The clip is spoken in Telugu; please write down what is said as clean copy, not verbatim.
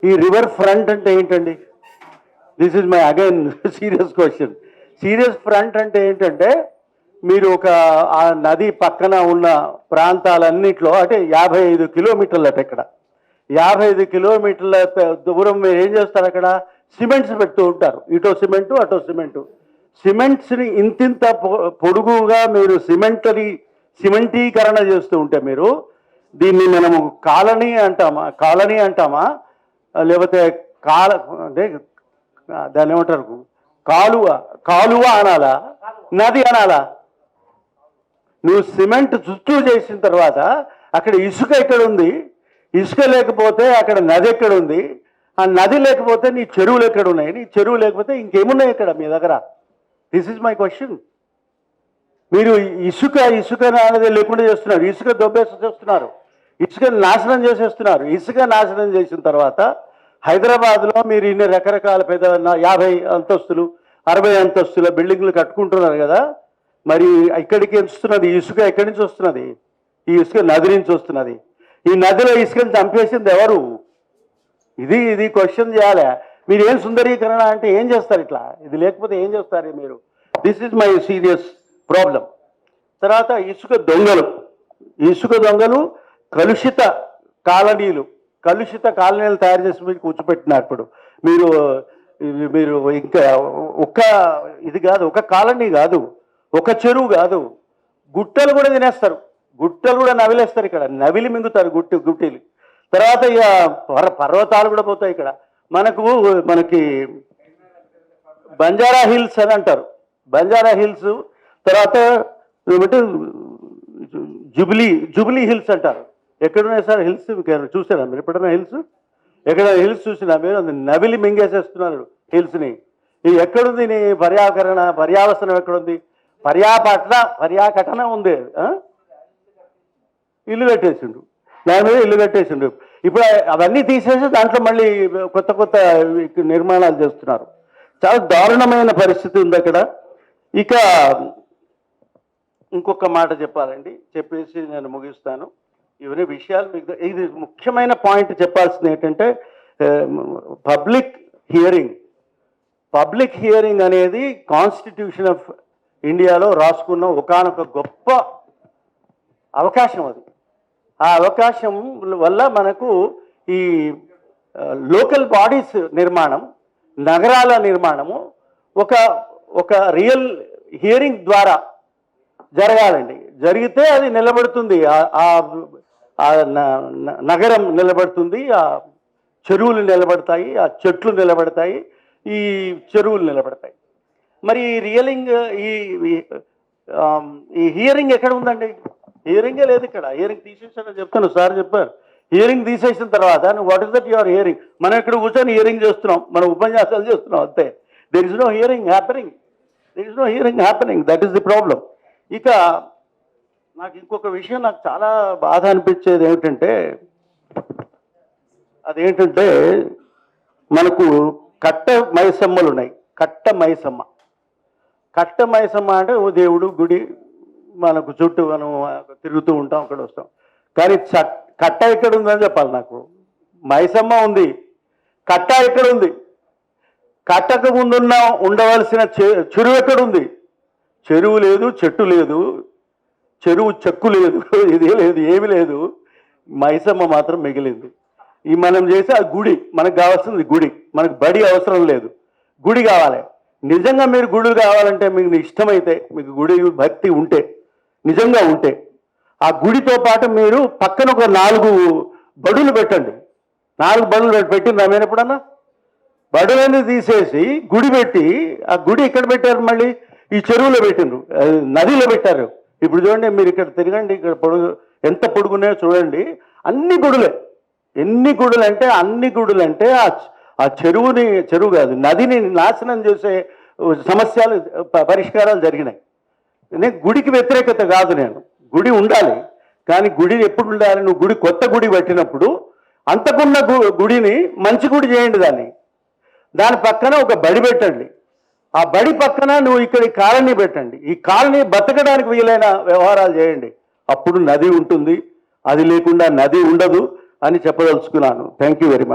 ఈ రివర్ ఫ్రంట్ అంటే ఏంటండి? This is my again serious question. Serious front అంటే ఏంటంటే మీరు ఒక ఆ నది పక్కన ఉన్న ప్రాంతాలన్నింటిలో అంటే 55 కిలోమీటర్లట ఇక్కడ 55 కిలోమీటర్ల దూరం మీరు ఏం చేస్తారు? అక్కడ సిమెంట్స్ పెడుతూ ఉంటారు. ఇటో సిమెంటు అటో సిమెంటు. సిమెంట్స్ని ఇంతింత పొడుగుగా మీరు సిమెంటీకరణ చేస్తూ ఉంటే మీరు దీన్ని మనము కాలనీ అంటామా లేకపోతే అంటే దాన్ని ఏమంటారు? కాలువ అనాలా, నది అనాలా? నువ్వు సిమెంట్ చుట్టూ చేసిన తర్వాత అక్కడ ఇసుక ఎక్కడుంది? ఇసుక లేకపోతే అక్కడ నది ఎక్కడుంది? ఆ నది లేకపోతే నీ చెరువులు ఎక్కడున్నాయి? నీ చెరువు లేకపోతే ఇంకేమున్నాయి ఇక్కడ మీ దగ్గర? This is my question. మీరు ఇసుక అనేది లేకుండా చేస్తున్నారు. ఇసుక దొబ్బేసేస్తున్నారు. ఇసుక నాశనం చేసేస్తున్నారు. ఇసుక నాశనం చేసిన తర్వాత హైదరాబాద్లో మీరు ఇన్ని రకరకాల 50 అంతస్తులు 60 అంతస్తుల బిల్డింగ్లు కట్టుకుంటున్నారు కదా. మరి ఇక్కడికి వస్తున్నది ఇసుక ఎక్కడి నుంచి వస్తున్నది? ఈ ఇసుక నది నుంచి వస్తున్నది. ఈ నదిలో ఇసుకని చంపేసింది ఎవరు? ఇది క్వశ్చన్ చేయాలి. మీరు ఏం సుందరీకరణ అంటే ఏం చేస్తారు? ఇట్లా ఇది లేకపోతే ఏం చేస్తారు మీరు? This is my serious problem. తర్వాత ఇసుక దొంగలు కలుషిత కాలనీలు తయారు చేసి మీరు కూర్చోపెట్టినారు. ఇప్పుడు మీరు ఇంకా ఇది కాదు, ఒక కాలనీ కాదు, ఒక చెరువు కాదు, గుట్టలు కూడా తినేస్తారు. గుట్టలు కూడా నవిలేస్తారు. ఇక్కడ నవిలి మింగుతారు గుట్టీలు. తర్వాత ఇక పర్వతాలు కూడా పోతాయి. ఇక్కడ మనకి బంజారా హిల్స్ అని అంటారు. బంజారా హిల్స్ తర్వాత ఏమంటే జుబ్లీ హిల్స్ అంటారు. ఎక్కడున్నాయి సార్ హిల్స్? చూసారా మీరు ఎప్పుడైనా హిల్స్? ఎక్కడైనా హిల్స్ చూసినా మీరు? నవిలి మింగేసేస్తున్నారు హిల్స్ని. ఇది ఎక్కడుంది? నీ పర్యావసనం ఎక్కడుంది? పర్యాకటన ఉంది. ఇల్లు కట్టేసిండు, దాని మీద ఇల్లు కట్టేసిండు. ఇప్పుడు అవన్నీ తీసేసి దాంట్లో మళ్ళీ కొత్త నిర్మాణాలు చేస్తున్నారు. చాలా దారుణమైన పరిస్థితి ఉంది అక్కడ. ఇక ఇంకొక మాట చెప్పాలండి, చెప్పేసి నేను ముగిస్తాను. ఇవన్నీ విషయాలు మీకు ఇది ముఖ్యమైన పాయింట్ చెప్పాల్సింది ఏంటంటే పబ్లిక్ హియరింగ్ అనేది కాన్స్టిట్యూషన్ ఆఫ్ ఇండియాలో రాసుకున్న ఒకానొక గొప్ప అవకాశం. అది ఆ అవకాశం వల్ల మనకు ఈ లోకల్ బాడీస్ నిర్మాణం, నగరాల నిర్మాణము ఒక రియల్ హియరింగ్ ద్వారా జరగాలండి. జరిగితే అది నిలబడుతుంది. ఆ నగరం నిలబడుతుంది, ఆ చెరువులు నిలబడతాయి, ఆ చెట్లు నిలబడతాయి, ఈ చెరువులు నిలబడతాయి. మరి ఈ హియరింగ్ ఎక్కడ ఉందండి? హియరింగే లేదు ఇక్కడ. హియరింగ్ తీసేసానని చెప్తాను, సార్ చెప్పారు. హియరింగ్ తీసేసిన తర్వాత నువ్వు what is that your hearing? మనం ఇక్కడ కూర్చొని హియరింగ్ చేస్తున్నాం, మనం ఉపన్యాసాలు చేస్తున్నాం అంతే. There is no hearing happening. That is the problem. ఇక నాకు ఇంకొక విషయం నాకు చాలా బాధ అనిపించేది ఏమిటంటే అదేంటంటే మనకు కట్ట మైసమ్మలు ఉన్నాయి. కట్ట మైసమ్మ అంటే ఓ దేవుడు గుడి, మనకు చుట్టూ మనం తిరుగుతూ ఉంటాం, అక్కడ వస్తాం. కానీ కట్ట ఎక్కడ ఉందని చెప్పాలి నాకు. మైసమ్మ ఉంది, కట్ట ఎక్కడ ఉంది? కట్టకు ముందున్న ఉండవలసిన చెరువు ఎక్కడుంది? చెరువు లేదు, చెట్టు లేదు, చెరువు చెక్కు లేదు, ఇదే లేదు, ఏమి లేదు. మైసమ్మ మాత్రం మిగిలింది. ఈ మనం చేసే ఆ గుడి, మనకు కావాల్సింది గుడి. మనకు బడి అవసరం లేదు, గుడి కావాలి. నిజంగా మీరు గుడి కావాలంటే మీకు ఇష్టమైతే, మీకు గుడి భక్తి ఉంటే, నిజంగా ఉంటే, ఆ గుడితో పాటు మీరు పక్కన ఒక 4 బడులు పెట్టండి. 4 బడులు పెట్టింది ఆమె ఎప్పుడన్నా? బడులన్నీ తీసేసి గుడి పెట్టి, ఆ గుడి ఎక్కడ పెట్టారు? మళ్ళీ ఈ చెరువులో పెట్టిండ్రు, నదిలో పెట్టారు. ఇప్పుడు చూడండి, మీరు ఇక్కడ తిరగండి, ఇక్కడ ఎంత పొడుగున్నాయో చూడండి. అన్ని గుడులే. ఎన్ని గుడులు అంటే అన్ని గుడులు అంటే ఆ చెరువు కాదు, నదిని నాశనం చేసే సమస్యలు పరిష్కారాలు జరిగినాయి. నేను గుడికి వ్యతిరేకత కాదు, నేను గుడి ఉండాలి. కానీ గుడి ఎప్పుడు ఉండాలి? నువ్వు కొత్త గుడి పెట్టినప్పుడు అంతకున్న గుడిని మంచి గుడి చేయండి. దాని పక్కన ఒక బడి పెట్టండి. ఆ బడి పక్కన నువ్వు ఇక్కడ కాలనీ పెట్టండి. ఈ కాలనీ బతకడానికి వీలైన వ్యవహారాలు చేయండి. అప్పుడు నది ఉంటుంది. అది లేకుండా నది ఉండదు అని చెప్పదలుచుకున్నాను. Thank you very much.